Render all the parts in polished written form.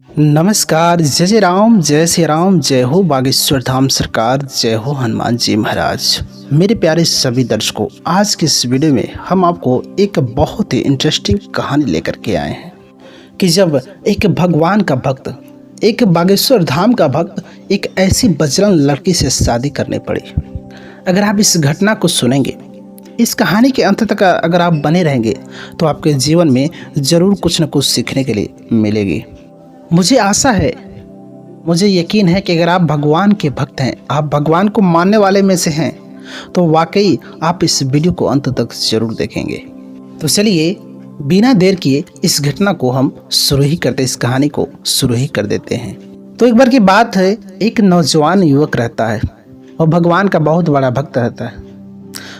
नमस्कार। जय जय राम, जय श्री राम, जय हो बागेश्वर धाम सरकार, जय हो हनुमान जी महाराज। मेरे प्यारे सभी दर्शकों, आज की इस वीडियो में हम आपको एक बहुत ही इंटरेस्टिंग कहानी लेकर के आए हैं कि जब एक भगवान का भक्त, एक बागेश्वर धाम का भक्त एक ऐसी बजरंग लड़की से शादी करने पड़ी। अगर आप इस घटना को सुनेंगे, इस कहानी के अंत तक अगर आप बने रहेंगे तो आपके जीवन में ज़रूर कुछ न कुछ सीखने के लिए मिलेगी। मुझे आशा है, मुझे यकीन है कि अगर आप भगवान के भक्त हैं, आप भगवान को मानने वाले में से हैं, तो वाकई आप इस वीडियो को अंत तक जरूर देखेंगे। तो चलिए बिना देर किए इस घटना को हम शुरू ही करते, इस कहानी को शुरू ही कर देते हैं। तो एक बार की बात है, एक नौजवान युवक रहता है और भगवान का बहुत बड़ा भक्त रहता है।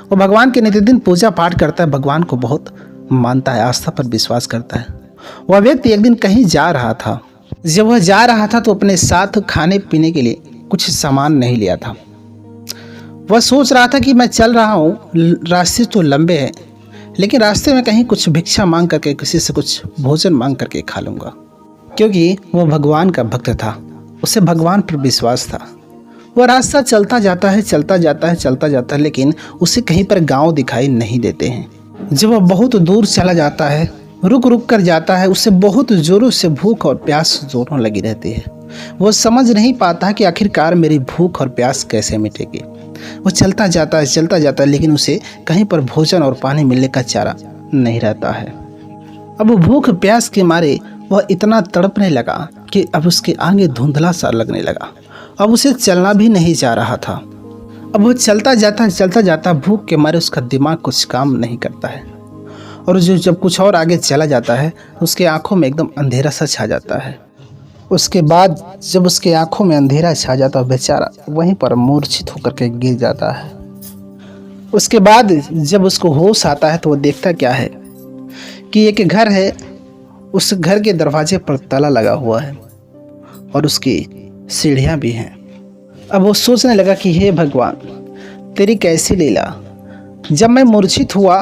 वो भगवान के नित्यदिन पूजा पाठ करता है, भगवान को बहुत मानता है, आस्था पर विश्वास करता है। वह व्यक्ति एक दिन कहीं जा रहा था। जब वह जा रहा था तो अपने साथ खाने पीने के लिए कुछ सामान नहीं लिया था। वह सोच रहा था कि मैं चल रहा हूँ, रास्ते तो लंबे हैं, लेकिन रास्ते में कहीं कुछ भिक्षा मांग करके, किसी से कुछ भोजन मांग करके खा लूँगा, क्योंकि वह भगवान का भक्त था, उसे भगवान पर विश्वास था। वह रास्ता चलता जाता है, लेकिन उसे कहीं पर गाँव दिखाई नहीं देते हैं। जब वह बहुत दूर चला जाता है, रुक रुक कर जाता है, उसे बहुत ज़ोरों से भूख और प्यास दोनों लगी रहती है। वो समझ नहीं पाता कि आखिरकार मेरी भूख और प्यास कैसे मिटेगी। वो चलता जाता है, लेकिन उसे कहीं पर भोजन और पानी मिलने का चारा नहीं रहता है। अब भूख प्यास के मारे वह इतना तड़पने लगा कि अब उसके आगे धुंधला सा लगने लगा। अब उसे चलना भी नहीं जा रहा था। अब वो चलता जाता, भूख के मारे उसका दिमाग कुछ काम नहीं करता है, और जब कुछ और आगे चला जाता है उसके आंखों में एकदम अंधेरा सा छा जाता है। उसके बाद जब उसके आंखों में अंधेरा छा जाता है, बेचारा वहीं पर मूर्छित होकर के गिर जाता है। उसके बाद जब उसको होश आता है तो वो देखता क्या है कि एक घर है। उस घर के दरवाजे पर ताला लगा हुआ है और उसकी सीढ़ियाँ भी हैं। अब वो सोचने लगा कि हे भगवान, तेरी कैसी लीला। जब मैं मूर्छित हुआ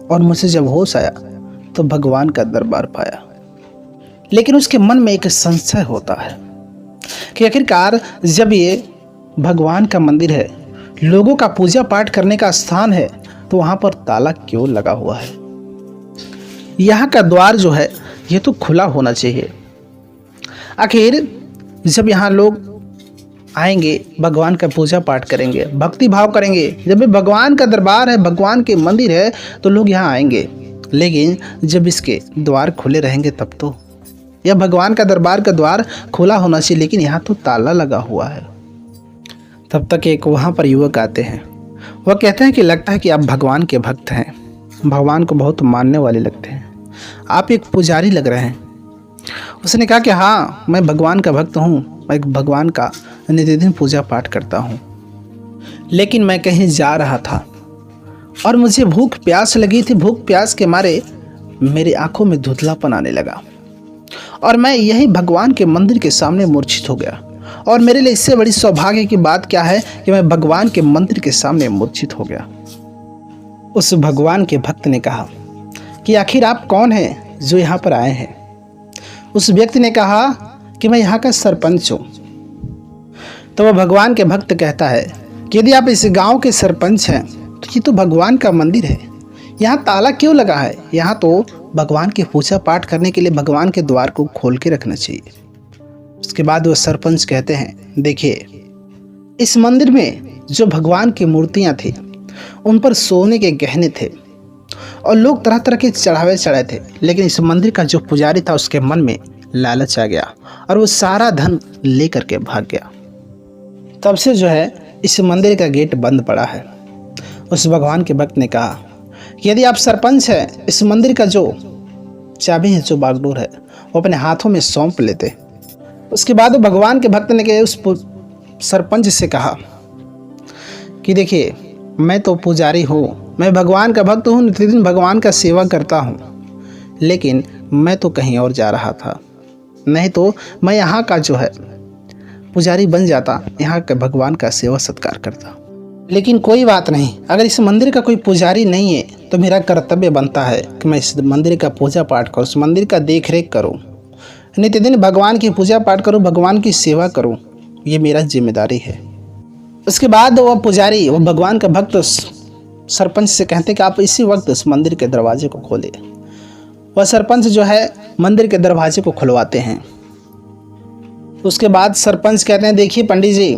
और मुझे जब होश आया तो भगवान का दरबार पाया, लेकिन उसके मन में एक संशय होता है कि आखिरकार जब ये भगवान का मंदिर है, लोगों का पूजा पाठ करने का स्थान है, तो वहाँ पर ताला क्यों लगा हुआ है। यहाँ का द्वार जो है ये तो खुला होना चाहिए। आखिर जब यहाँ लोग आएंगे, भगवान का पूजा पाठ करेंगे, भक्ति भाव करेंगे, जब ये भगवान का दरबार है, भगवान के मंदिर है, तो लोग यहाँ आएंगे। लेकिन जब इसके द्वार खुले रहेंगे तब तो, यह भगवान का दरबार का द्वार खुला होना चाहिए, लेकिन यहाँ तो ताला लगा हुआ है। तब तक एक वहाँ पर युवक आते हैं। वह कहते हैं कि लगता है कि आप भगवान के भक्त हैं, भगवान को बहुत मानने वाले लगते हैं, आप एक पुजारी लग रहे हैं। उसने कहा कि हाँ, मैं भगवान का भक्त हूँ, मैं भगवान का नित्यदिन पूजा पाठ करता हूँ, लेकिन मैं कहीं जा रहा था और मुझे भूख प्यास लगी थी। भूख प्यास के मारे मेरी आंखों में धुंधलापन आने लगा और मैं यही भगवान के मंदिर के सामने मूर्छित हो गया। और मेरे लिए इससे बड़ी सौभाग्य की बात क्या है कि मैं भगवान के मंदिर के सामने मूर्छित हो गया। उस भगवान के भक्त ने कहा कि आखिर आप कौन हैं जो यहाँ पर आए हैं। उस व्यक्ति ने कहा कि मैं यहाँ का सरपंच हूँ। तो वह भगवान के भक्त कहता है कि यदि आप इस गांव के सरपंच हैं तो ये तो भगवान का मंदिर है, यहाँ ताला क्यों लगा है। यहाँ तो भगवान की पूजा पाठ करने के लिए भगवान के द्वार को खोल के रखना चाहिए। उसके बाद वह सरपंच कहते हैं, देखिए, इस मंदिर में जो भगवान की मूर्तियाँ थी उन पर सोने के गहने थे और लोग तरह तरह के चढ़ावे चढ़ाए थे, लेकिन इस मंदिर का जो पुजारी था उसके मन में लालच आ गया और वो सारा धन ले करके भाग गया। तब से जो है इस मंदिर का गेट बंद पड़ा है। उस भगवान के भक्त ने कहा कि यदि आप सरपंच हैं, इस मंदिर का जो चाबी है, जो बागडोर है, वो अपने हाथों में सौंप लेते। उसके बाद भगवान के भक्त ने उस सरपंच से कहा कि देखिए, मैं तो पुजारी हूँ, मैं भगवान का भक्त हूँ, नित्यदिन भगवान का सेवा करता हूँ, लेकिन मैं तो कहीं और जा रहा था, नहीं तो मैं यहाँ का जो है पुजारी बन जाता, यहाँ के भगवान का सेवा सत्कार करता। लेकिन कोई बात नहीं, अगर इस मंदिर का कोई पुजारी नहीं है तो मेरा कर्तव्य बनता है कि मैं इस मंदिर का पूजा पाठ करूँ, इस मंदिर का देख रेख करूँ, नित्यदिन भगवान की पूजा पाठ करूं, भगवान की सेवा करूं, ये मेरा जिम्मेदारी है। उसके बाद वह पुजारी, वह भगवान का भक्त सरपंच से कहते कि आप इसी वक्त उस मंदिर के दरवाजे को खोले। वह सरपंच जो है मंदिर के दरवाजे को खुलवाते हैं। उसके बाद सरपंच कहते हैं, देखिए पंडित जी,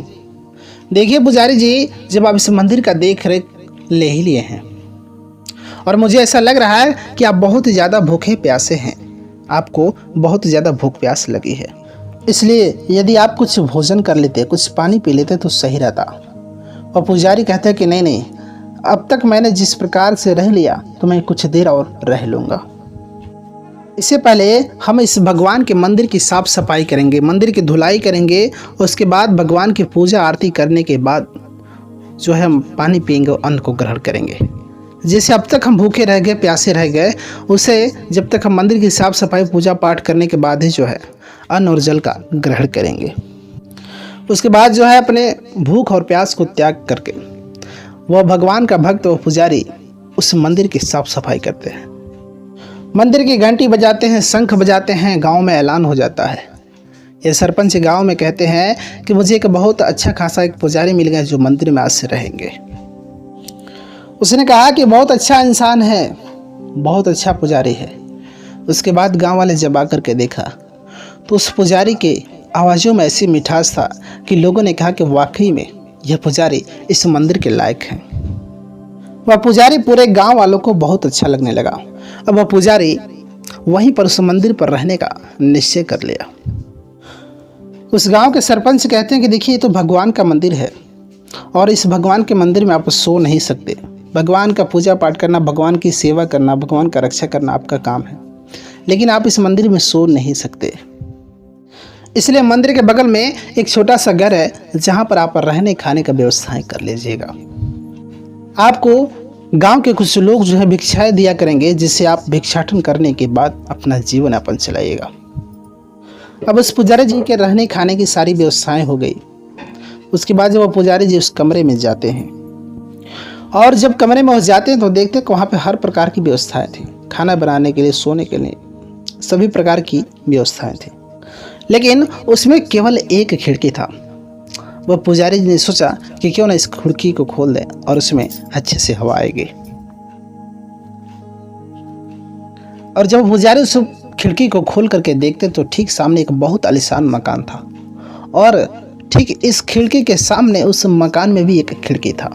देखिए पुजारी जी, जब आप इस मंदिर का देख रेख ले ही लिए हैं और मुझे ऐसा लग रहा है कि आप बहुत ज़्यादा भूखे प्यासे हैं, आपको बहुत ज़्यादा भूख प्यास लगी है, इसलिए यदि आप कुछ भोजन कर लेते, कुछ पानी पी लेते तो सही रहता। और पुजारी कहते हैं कि नहीं नहीं, अब तक मैंने जिस प्रकार से रह लिया तो मैं कुछ देर और रह लूँगा। इससे पहले हम इस भगवान के मंदिर की साफ़ सफाई करेंगे, मंदिर की धुलाई करेंगे। उसके बाद भगवान की पूजा आरती करने के बाद जो है हम पानी पिएंगे और अन्न को ग्रहण करेंगे। जैसे अब तक हम भूखे रह गए, प्यासे रह गए, उसे जब तक हम मंदिर की साफ़ सफाई पूजा पाठ करने के बाद ही जो है अन्न और जल का ग्रहण करेंगे। उसके बाद जो है अपने भूख और प्यास को त्याग करके वह भगवान का भक्त व पुजारी उस मंदिर की साफ़ सफाई करते हैं। मंदिर की घंटी बजाते हैं, शंख बजाते हैं, गांव में ऐलान हो जाता है। ये सरपंच गांव में कहते हैं कि मुझे एक बहुत अच्छा खासा एक पुजारी मिल गया जो मंदिर में आज से रहेंगे। उसने कहा कि बहुत अच्छा इंसान है, बहुत अच्छा पुजारी है। उसके बाद गांव वाले जब आकर के देखा तो उस पुजारी के आवाज़ों में ऐसी मिठास था कि लोगों ने कहा कि वाकई में यह पुजारी इस मंदिर के लायक हैं। वह पुजारी पूरे गांव वालों को बहुत अच्छा लगने लगा। अब वह पुजारी वहीं पर उस मंदिर पर रहने का निश्चय कर लिया। उस गांव के सरपंच कहते हैं कि देखिए, ये तो भगवान का मंदिर है और इस भगवान के मंदिर में आप सो नहीं सकते। भगवान का पूजा पाठ करना, भगवान की सेवा करना, भगवान का रक्षा करना आपका काम है, लेकिन आप इस मंदिर में सो नहीं सकते। इसलिए मंदिर के बगल में एक छोटा सा घर है जहाँ पर आप रहने खाने का व्यवस्थाएं कर लीजिएगा। आपको गांव के कुछ लोग जो है भिक्षाएं दिया करेंगे, जिससे आप भिक्षाटन करने के बाद अपना जीवन यापन चलाइएगा। अब उस पुजारी जी के रहने खाने की सारी व्यवस्थाएं हो गई। उसके बाद जब वो पुजारी जी उस कमरे में जाते हैं और जब कमरे में वो जाते हैं तो देखते हैं कि वहाँ पे हर प्रकार की व्यवस्थाएं थी, खाना बनाने के लिए, सोने के लिए, सभी प्रकार की व्यवस्थाएं थी, लेकिन उसमें केवल एक खिड़की था। वह पुजारी जी ने सोचा कि क्यों ना इस खिड़की को खोल दें और उसमें अच्छे से हवा आएगी। और जब पुजारी उस खिड़की को खोल करके देखते तो ठीक सामने एक बहुत आलीशान मकान था और ठीक इस खिड़की के सामने उस मकान में भी एक खिड़की था।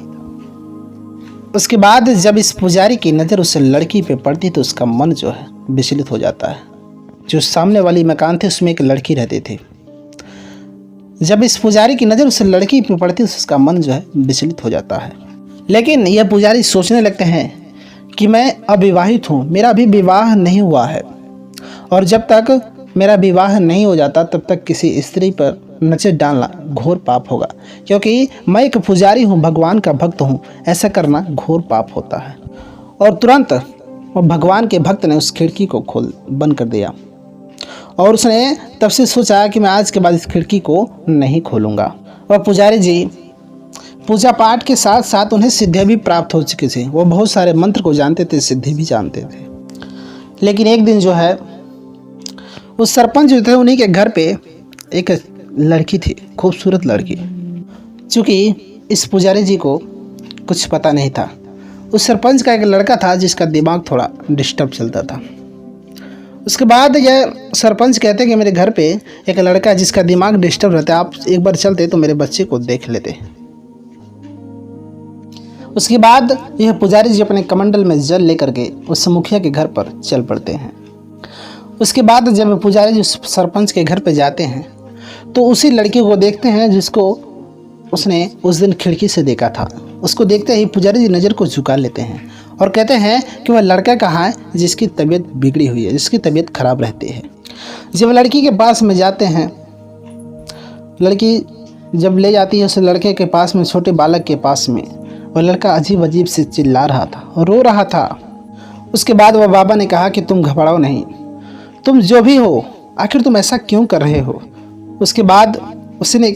उसके बाद जब इस पुजारी की नज़र उस लड़की पे पड़ती तो उसका मन जो है विचलित हो जाता है। जो सामने वाली मकान थे उसमें एक लड़की रहती थी। जब इस पुजारी की नज़र उस लड़की पे पड़ती तो उसका मन जो है विचलित हो जाता है। लेकिन यह पुजारी सोचने लगते हैं कि मैं अविवाहित हूँ, मेरा अभी विवाह नहीं हुआ है और जब तक मेरा विवाह नहीं हो जाता तब तक किसी स्त्री पर नजर डालना घोर पाप होगा, क्योंकि मैं एक पुजारी हूँ, भगवान का भक्त हूँ, ऐसा करना घोर पाप होता है। और तुरंत वो भगवान के भक्त ने उस खिड़की को बंद कर दिया और उसने तब से सोचा कि मैं आज के बाद इस खिड़की को नहीं खोलूँगा। और पुजारी जी पूजा पाठ के साथ साथ उन्हें सिद्धियाँ भी प्राप्त हो चुकी थी। वो बहुत सारे मंत्र को जानते थे, सिद्धि भी जानते थे। लेकिन एक दिन जो है उस सरपंच जो थे उन्हीं के घर पे एक लड़की थी, खूबसूरत लड़की। चूँकि इस पुजारी जी को कुछ पता नहीं था, उस सरपंच का एक लड़का था जिसका दिमाग थोड़ा डिस्टर्ब चलता था। उसके बाद यह सरपंच कहते कि मेरे घर पे एक लड़का है जिसका दिमाग डिस्टर्ब रहता है, आप एक बार चलते तो मेरे बच्चे को देख लेते। उसके बाद यह पुजारी जी अपने कमंडल में जल लेकर के उस मुखिया के घर पर चल पड़ते हैं। उसके बाद जब पुजारी जी सरपंच के घर पे जाते हैं तो उसी लड़की को देखते हैं जिसको उसने उस दिन खिड़की से देखा था। उसको देखते ही पुजारी जी नज़र को झुका लेते हैं और कहते हैं कि वह लड़का कहाँ है जिसकी तबीयत बिगड़ी हुई है, जिसकी तबीयत खराब रहती है। जब लड़की के पास में जाते हैं, लड़की जब ले जाती है उस लड़के के पास में, छोटे बालक के पास में, वह लड़का अजीब अजीब से चिल्ला रहा था, रो रहा था। उसके बाद वह बाबा ने कहा कि तुम घबराओ नहीं, तुम जो भी हो, आखिर तुम ऐसा क्यों कर रहे हो। उसके बाद उसने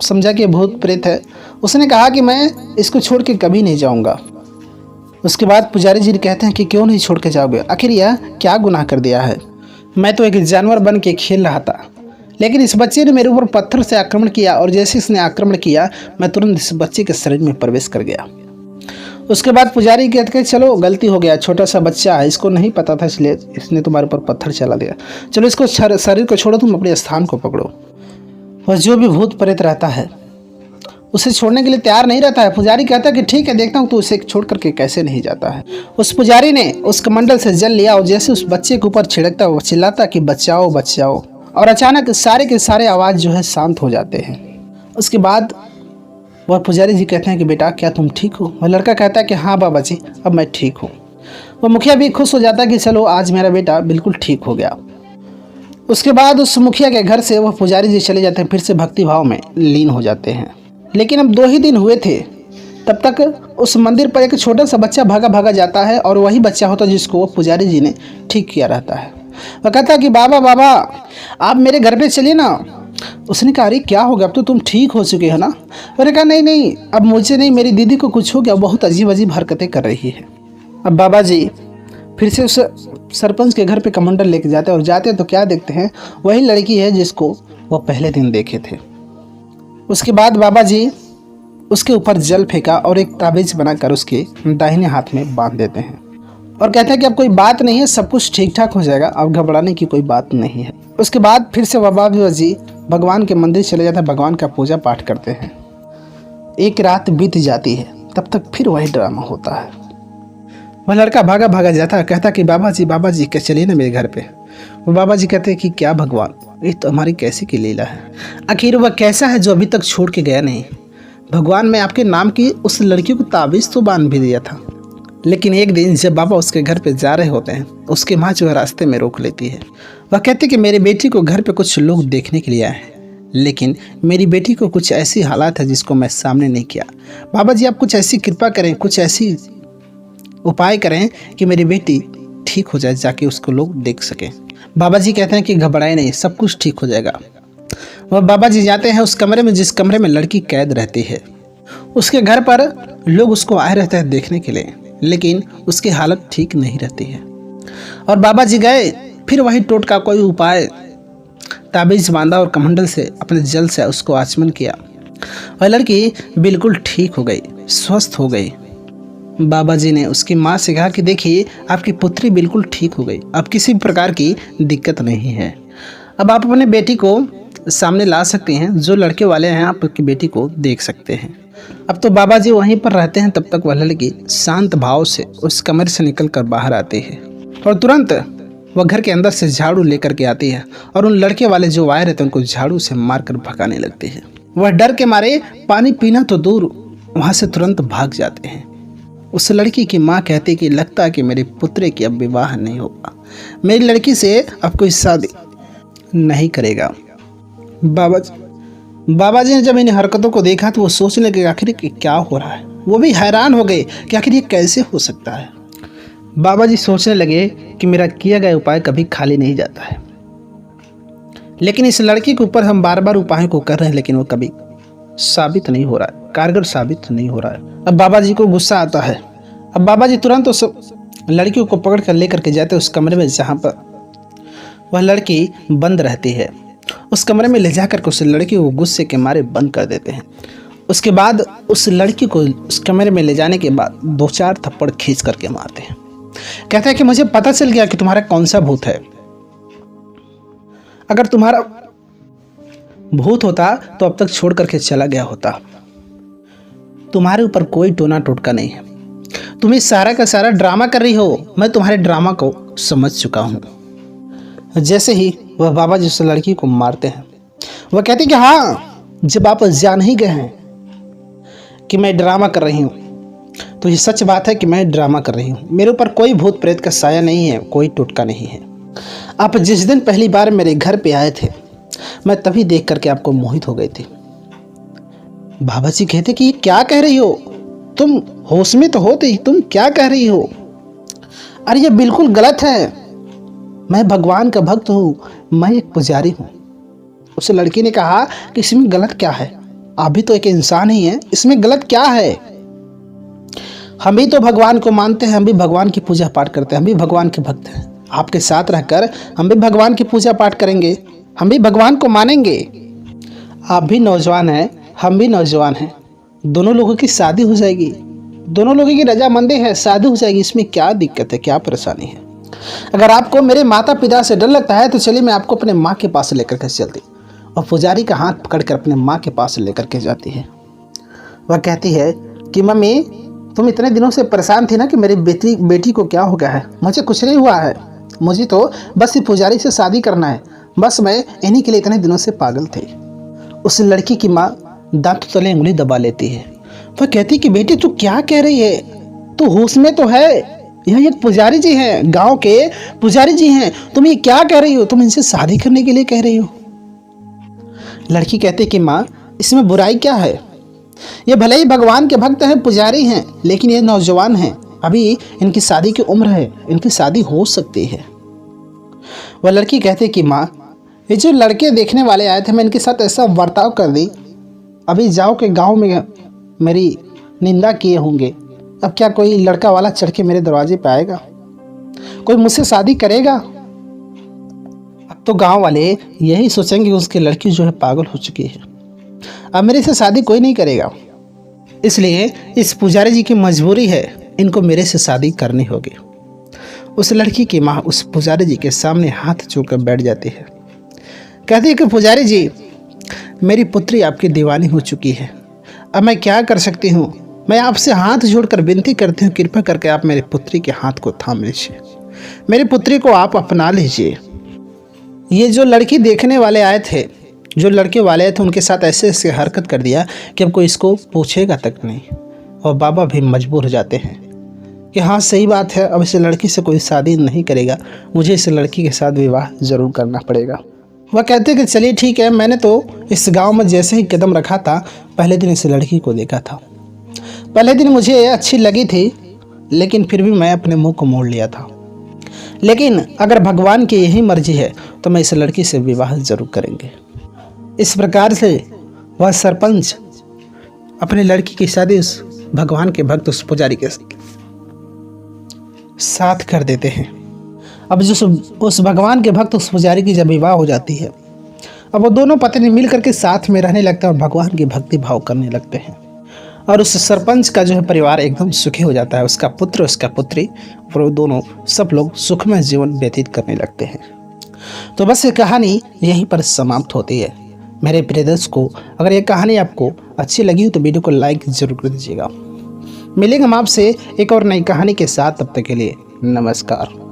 समझा कि भूत प्रेत है। उसने कहा कि मैं इसको छोड़ के कभी नहीं जाऊंगा। उसके बाद पुजारी जी कहते हैं कि क्यों नहीं छोड़ के जाओगे, आखिर यह क्या गुनाह कर दिया है मैं तो एक जानवर बन के खेल रहा था, लेकिन इस बच्चे ने मेरे ऊपर पत्थर से आक्रमण किया और जैसे इसने आक्रमण किया मैं तुरंत इस बच्चे के शरीर में प्रवेश कर गया। उसके बाद पुजारी कहते हैं चलो गलती हो गया, छोटा सा बच्चा है, इसको नहीं पता था इसलिए इसने तुम्हारे ऊपर पत्थर चला दिया, चलो इसको शरीर को छोड़ो, तुम अपने स्थान को पकड़ो। वह जो भी भूत प्रेत रहता है उसे छोड़ने के लिए तैयार नहीं रहता है। पुजारी कहता है कि ठीक है, देखता हूँ तो उसे छोड़ करके कैसे नहीं जाता है। उस पुजारी ने उस कमंडल से जल लिया और जैसे उस बच्चे के ऊपर छिड़कता वो चिल्लाता कि बचाओ बचाओ, और अचानक सारे के सारे आवाज़ जो है शांत हो जाते हैं। उसके बाद वह पुजारी जी कहते हैं कि बेटा क्या तुम ठीक हो? वह लड़का कहता है कि हाँ बाबा जी अब मैं ठीक हूँ। वह मुखिया भी खुश हो जाता है कि चलो आज मेरा बेटा बिल्कुल ठीक हो गया। उसके बाद उस मुखिया के घर से वह पुजारी जी चले जाते हैं, फिर से भक्ति भाव में लीन हो जाते हैं। लेकिन अब 2 ही दिन हुए थे, तब तक उस मंदिर पर एक छोटा सा बच्चा भागा भागा जाता है और वही बच्चा होता है जिसको वो पुजारी जी ने ठीक किया रहता है। वह कहता है कि बाबा बाबा आप मेरे घर पे चलिए ना। उसने कहा अरे क्या हो गया, अब तो तुम ठीक हो चुके हो ना? मैंने कहा नहीं नहीं, अब मुझे नहीं, मेरी दीदी को कुछ हो गया, बहुत अजीब अजीब हरकतें कर रही है। अब बाबा जी फिर से उस सरपंच के घर पे कमंडल लेके जाते हैं और जाते हैं तो क्या देखते हैं, वही लड़की है जिसको वो पहले दिन देखे थे। उसके बाद बाबा जी उसके ऊपर जल फेंका और एक ताबीज़ बनाकर उसके दाहिने हाथ में बांध देते हैं और कहते हैं कि अब कोई बात नहीं है, सब कुछ ठीक ठाक हो जाएगा, अब घबराने की कोई बात नहीं है। उसके बाद फिर से बाबा जी भगवान के मंदिर चले जाते हैं, भगवान का पूजा पाठ करते हैं। एक रात बीत जाती है, तब तक फिर वही ड्रामा होता है। वह लड़का भागा भागा जाता है, कहता कि बाबा जी क्या चलिए ना मेरे घर पे। वो बाबा जी कहते हैं कि क्या भगवान, ये तो हमारी कैसी की लीला है, आखिर वह कैसा है जो अभी तक छोड़ के गया नहीं? भगवान मैं आपके नाम की उस लड़की को ताबीज़ तो बांध भी दिया था, लेकिन एक दिन जब बाबा उसके घर पे जा रहे होते हैं, उसकी माँ जो है रास्ते में रोक लेती है। वह कहती कि मेरी बेटी को घर पे कुछ लोग देखने के लिए आए हैं, लेकिन मेरी बेटी को कुछ ऐसी हालात है जिसको मैं सामने नहीं किया। बाबा जी आप कुछ ऐसी कृपा करें, कुछ ऐसी उपाय करें कि मेरी बेटी ठीक हो जाए, जाके उसको लोग देख सकें। बाबा जी कहते हैं कि घबराए नहीं, सब कुछ ठीक हो जाएगा। वह बाबा जी जाते हैं उस कमरे में जिस कमरे में लड़की कैद रहती है। उसके घर पर लोग उसको आए रहते हैं देखने के लिए, लेकिन उसकी हालत ठीक नहीं रहती है। और बाबा जी गए, फिर वही टोटका कोई उपाय ताबीज़ बांधा और कमंडल से अपने जल से उसको आचमन किया। वह लड़की बिल्कुल ठीक हो गई, स्वस्थ हो गई। बाबा जी ने उसकी माँ से कहा कि देखिए आपकी पुत्री बिल्कुल ठीक हो गई, अब किसी प्रकार की दिक्कत नहीं है, अब आप अपने बेटी को सामने ला सकते हैं, जो लड़के वाले हैं आपकी बेटी को देख सकते हैं। अब तो बाबा जी वहीं पर रहते हैं, तब तक वह लड़की शांत भाव से उस कमरे से निकल कर बाहर आती है और तुरंत वह घर के अंदर से झाड़ू लेकर के आती है और उन लड़के वाले जो आए रहते हैं उनको झाड़ू से मारकर भगाने लगती है। वह डर के मारे पानी पीना तो दूर वहाँ से तुरंत भाग जाते हैं। उस लड़की की माँ कहती कि लगता है कि मेरी पुत्री की अब विवाह नहीं होगा, मेरी लड़की से अब कोई शादी नहीं करेगा। बाबा जी ने जब इन हरकतों को देखा तो वो सोचने लगे आखिर क्या हो रहा है। वो भी हैरान हो गए कि आखिर ये कैसे हो सकता है। बाबा जी सोचने लगे कि मेरा किया गया उपाय कभी खाली नहीं जाता है, लेकिन इस लड़की के ऊपर हम बार बार उपाय को कर रहे हैं, लेकिन वो कभी साबित नहीं हो रहा है, कारगर साबित नहीं हो रहा है। अब बाबा जी को गुस्सा आता है। अब बाबा जी तुरंत उस लड़की को पकड़ कर लेकर के जाते हैं उस कमरे में जहाँ पर वह लड़की बंद रहती है। उस कमरे में ले जाकर के उस लड़की को गुस्से के मारे बंद कर देते हैं। उसके बाद उस लड़की को उस कमरे में ले जाने के बाद 2-4 थप्पड़ खींच करके मारते हैं। कहते हैं कि मुझे पता चल गया कि तुम्हारा कौन सा भूत है, अगर तुम्हारा भूत होता तो अब तक छोड़ करके चला गया होता। तुम्हारे ऊपर कोई टोना टोटका नहीं है, तुम इस सारा का सारा ड्रामा कर रही हो, मैं तुम्हारे ड्रामा को समझ चुका हूँ। जैसे ही वह बाबा जी उस लड़की को मारते हैं, वह कहती कि हाँ जब आप जान ही गए हैं कि मैं ड्रामा कर रही हूँ तो ये सच बात है कि मैं ड्रामा कर रही हूँ, मेरे ऊपर कोई भूत प्रेत का साया नहीं है, कोई टोटका नहीं है। आप जिस दिन पहली बार मेरे घर पे आए थे मैं तभी देख करके आपको मोहित हो गई थी। बाबा जी कहते कि क्या कह रही हो तुम, होश में तो होते, तुम क्या कह रही हो? अरे ये बिल्कुल गलत है, मैं भगवान का भक्त हूँ, मैं एक पुजारी हूँ। उस लड़की ने कहा कि इसमें गलत क्या है, आप भी तो एक इंसान ही हैं, इसमें गलत क्या है? हम भी तो भगवान को मानते हैं, हम भी भगवान की पूजा पाठ करते हैं, हम भी भगवान के भक्त हैं, आपके साथ रहकर हम भी भगवान की पूजा पाठ करेंगे, हम भी भगवान को मानेंगे। आप भी नौजवान हैं, हम भी नौजवान हैं, दोनों लोगों की शादी हो जाएगी, दोनों लोगों की रजामंदी है, शादी हो जाएगी। इसमें क्या दिक्कत है, क्या परेशानी है? अगर आपको मेरे माता पिता से डर लगता है तो चलिए मैं आपको अपने माँ के पास लेकर के चलती। और पुजारी का हाथ पकड़कर अपने माँ के पास लेकर के जाती है। वह कहती है कि मम्मी, तुम इतने दिनों से परेशान थी ना कि मेरी बेटी को क्या हो गया है। मुझे कुछ नहीं हुआ है, मुझे तो बस ये पुजारी से शादी करना है, बस मैं इन्हीं के लिए इतने दिनों से पागल थी। उस लड़की की माँ दांत तले उंगली दबा लेती है। वह कहती कि बेटी तू क्या कह रही है, तू होश में तो है, यह एक पुजारी जी हैं, गांव के पुजारी जी हैं, तुम ये क्या कह रही हो, तुम इनसे शादी करने के लिए कह रही हो। लड़की कहती कि माँ, इसमें बुराई क्या है, ये भले ही भगवान के भक्त हैं, पुजारी हैं, लेकिन ये नौजवान हैं, अभी इनकी शादी की उम्र है, इनकी शादी हो सकती है। वह लड़की कहती कि माँ, ये जो लड़के देखने वाले आए थे, मैं इनके साथ ऐसा बर्ताव कर दी, अभी जाओ के गांव में मेरी निंदा किए होंगे, अब क्या कोई लड़का वाला चढ़ के मेरे दरवाजे पे आएगा, कोई मुझसे शादी करेगा? अब तो गांव वाले यही सोचेंगे कि उसकी लड़की जो है पागल हो चुकी है, अब मेरे से शादी कोई नहीं करेगा। इसलिए इस पुजारी जी की मजबूरी है, इनको मेरे से शादी करनी होगी। उस लड़की की माँ उस पुजारी जी के सामने हाथ जोड़कर बैठ जाती है। कहती है कि पुजारी जी, मेरी पुत्री आपकी दीवानी हो चुकी है, अब मैं क्या कर सकती हूँ? मैं आपसे हाथ जोड़कर विनती करती हूँ, कृपा करके आप मेरी पुत्री के हाथ को थाम लीजिए, मेरी पुत्री को आप अपना लीजिए। ये जो लड़की देखने वाले आए थे, जो लड़के वाले थे, उनके साथ ऐसे ऐसे हरकत कर दिया कि अब कोई इसको पूछेगा तक नहीं। और बाबा भी मजबूर हो जाते हैं कि हाँ सही बात है, अब इस लड़की से कोई शादी नहीं करेगा, मुझे इस लड़की के साथ विवाह ज़रूर करना पड़ेगा। वह कहते हैं कि चलिए ठीक है, मैंने तो इस गांव में जैसे ही कदम रखा था, पहले दिन इस लड़की को देखा था, पहले दिन मुझे अच्छी लगी थी, लेकिन फिर भी मैं अपने मुंह को मोड़ लिया था। लेकिन अगर भगवान की यही मर्जी है तो मैं इस लड़की से विवाह ज़रूर करेंगे। इस प्रकार से वह सरपंच अपनी लड़की की शादी उस भगवान के भक्त उस पुजारी के साथ कर देते हैं। अब जो उस भगवान के भक्त उस पुजारी की जब विवाह हो जाती है, अब वो दोनों पत्नी मिल करके साथ में रहने लगते हैं और भगवान की भक्ति भाव करने लगते हैं। और उस सरपंच का जो है परिवार एकदम सुखी हो जाता है, उसका पुत्र, उसका पुत्री, और वो दोनों सब लोग सुखमय जीवन व्यतीत करने लगते हैं। तो बस ये कहानी यहीं पर समाप्त होती है। मेरे प्रिय दर्शकों, अगर ये कहानी आपको अच्छी लगी हो तो वीडियो को लाइक ज़रूर कर दीजिएगा। मिलेंगे हम आपसे एक और नई कहानी के साथ, तब तक के लिए नमस्कार।